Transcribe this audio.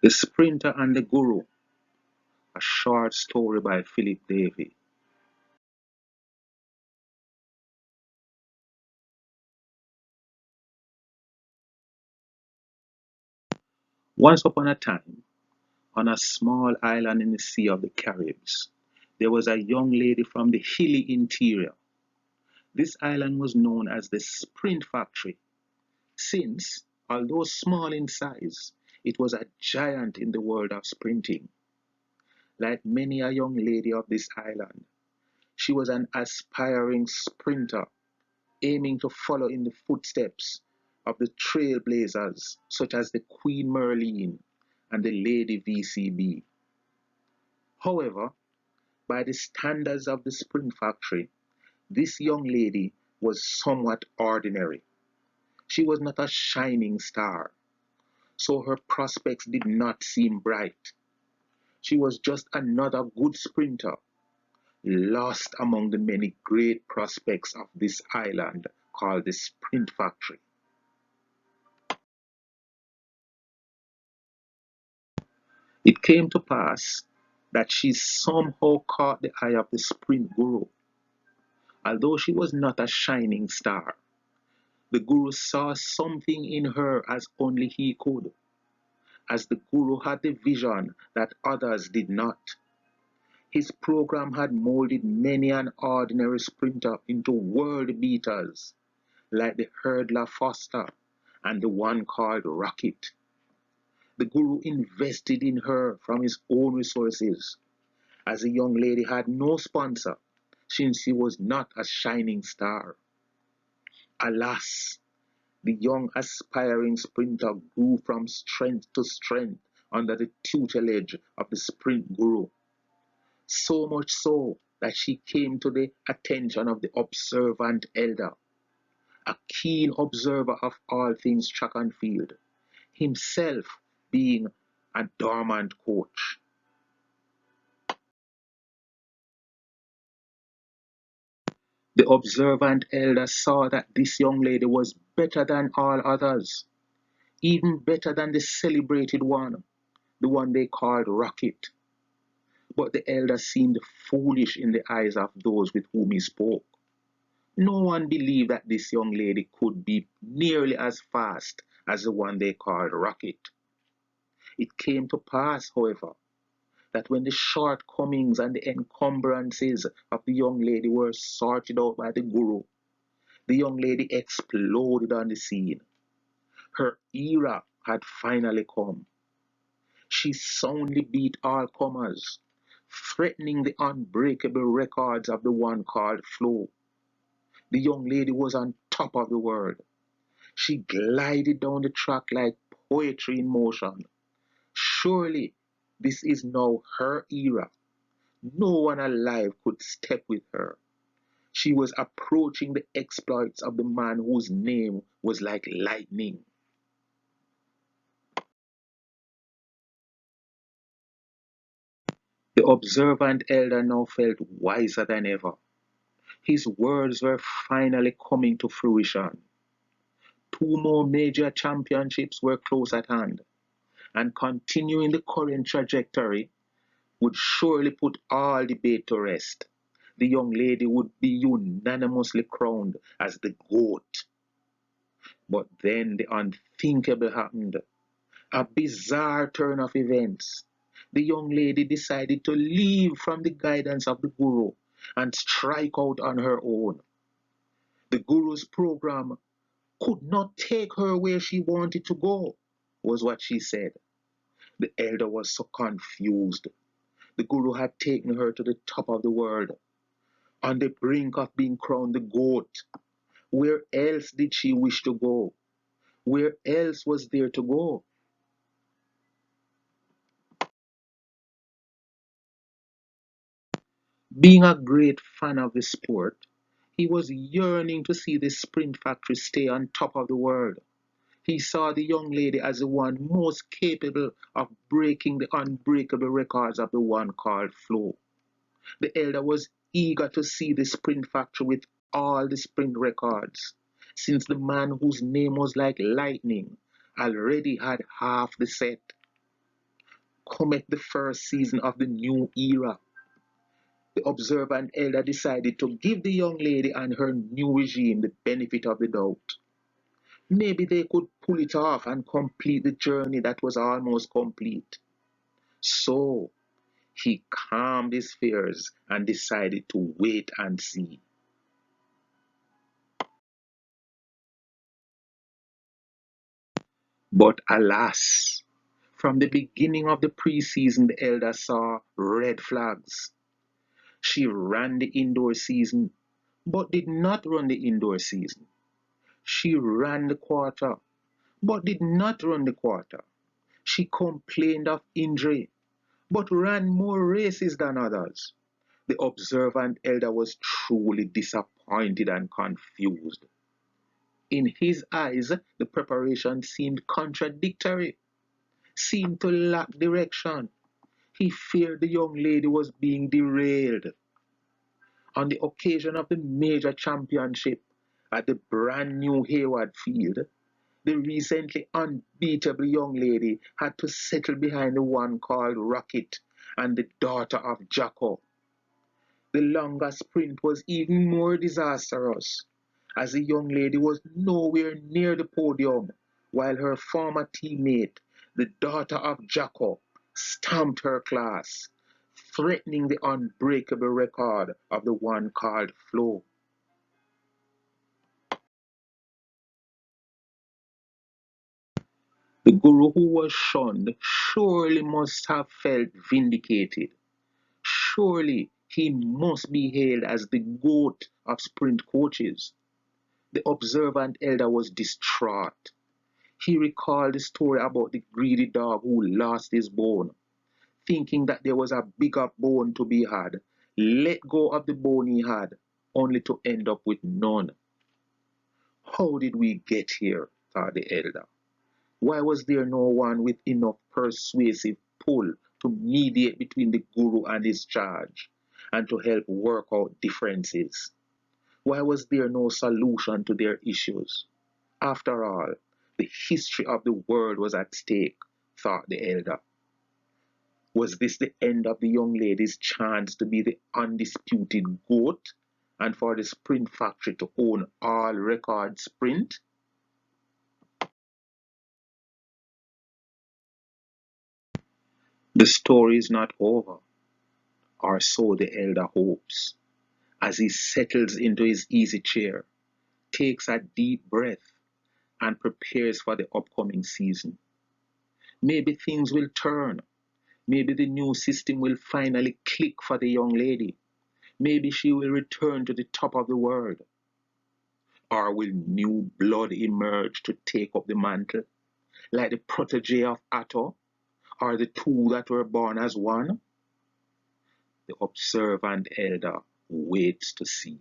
The Sprinter and the Guru, a short story by Philip Davy. Once upon a time, on a small island in the Sea of the Caribs, there was a young lady from the hilly interior. This island was known as the Sprint Factory, since, although small in size, it was a giant in the world of sprinting. Like many a young lady of this island, she was an aspiring sprinter, aiming to follow in the footsteps of the trailblazers such as the Queen Merlene and the Lady VCB. However, by the standards of the Sprint Factory, this young lady was somewhat ordinary. She was not a shining star, so her prospects did not seem bright. She was just another good sprinter, lost among the many great prospects of this island called the Sprint Factory. It came to pass that she somehow caught the eye of the Sprint Guru. Although she was not a shining star, the Guru saw something in her as only he could, as the Guru had the vision that others did not. His program had molded many an ordinary sprinter into world beaters, like the hurdler Foster and the one called Rocket. The Guru invested in her from his own resources, as the young lady had no sponsor, since she was not a shining star. Alas, the young aspiring sprinter grew from strength to strength under the tutelage of the sprint guru, so much so that she came to the attention of the observant elder, a keen observer of all things track and field, himself being a dormant coach. The observant elder saw that this young lady was better than all others, even better than the celebrated one, the one they called Rocket. But the elder seemed foolish in the eyes of those with whom he spoke. No one believed that this young lady could be nearly as fast as the one they called Rocket. It came to pass, however, that when the shortcomings and the encumbrances of the young lady were sorted out by the Guru, the young lady exploded on the scene. Her era had finally come. She soundly beat all comers, threatening the unbreakable records of the one called Flo. The young lady was on top of the world. She glided down the track like poetry in motion. Surely this is now her era. No one alive could step with her. She was approaching the exploits of the man whose name was like lightning. The observant elder now felt wiser than ever. His words were finally coming to fruition. Two more major championships were close at hand, and continuing the current trajectory would surely put all debate to rest. The young lady would be unanimously crowned as the GOAT. But then the unthinkable happened. A bizarre turn of events. The young lady decided to leave from the guidance of the Guru and strike out on her own. The Guru's program could not take her where she wanted to go, was what she said. The elder was so confused. The Guru had taken her to the top of the world, on the brink of being crowned the GOAT. Where else did she wish to go? Where else was there to go? Being a great fan of the sport, he was yearning to see the Sprint Factory stay on top of the world. He saw the young lady as the one most capable of breaking the unbreakable records of the one called Flo. The elder was eager to see the Sprint Factory with all the sprint records, since the man whose name was like lightning already had half the set. cometh the first season of the new era. The observant elder decided to give the young lady and her new regime the benefit of the doubt. Maybe they could pull it off and complete the journey that was almost complete. So he calmed his fears and decided to wait and see. But alas, from the beginning of the preseason, the elder saw red flags. She ran the indoor season, but did not run the indoor season. She ran the quarter, but did not run the quarter. She complained of injury, but ran more races than others. The observant elder was truly disappointed and confused. In his eyes, the preparation seemed contradictory, seemed to lack direction. He feared the young lady was being derailed. On the occasion of the major championship at the brand new Hayward Field, the recently unbeatable young lady had to settle behind the one called Rocket and the daughter of Jacko. The longer sprint was even more disastrous, as the young lady was nowhere near the podium, while her former teammate, the daughter of Jacko, stamped her class, threatening the unbreakable record of the one called Flo. The guru who was shunned surely must have felt vindicated. Surely he must be hailed as the goat of sprint coaches. The observant elder was distraught. He recalled the story about the greedy dog who lost his bone, thinking that there was a bigger bone to be had, let go of the bone he had, only to end up with none. How did we get here? Thought the elder. Why was there no one with enough persuasive pull to mediate between the guru and his charge, and to help work out differences? Why was there no solution to their issues? After all, the history of the world was at stake, thought the elder. Was this the end of the young lady's chance to be the undisputed GOAT and for the sprint factory to own all record sprint? The story is not over, or so the elder hopes, as he settles into his easy chair, takes a deep breath, and prepares for the upcoming season. Maybe things will turn. Maybe the new system will finally click for the young lady. Maybe she will return to the top of the world. Or will new blood emerge to take up the mantle, like the protege of Atto, or the two that were born as one? The observant elder waits to see.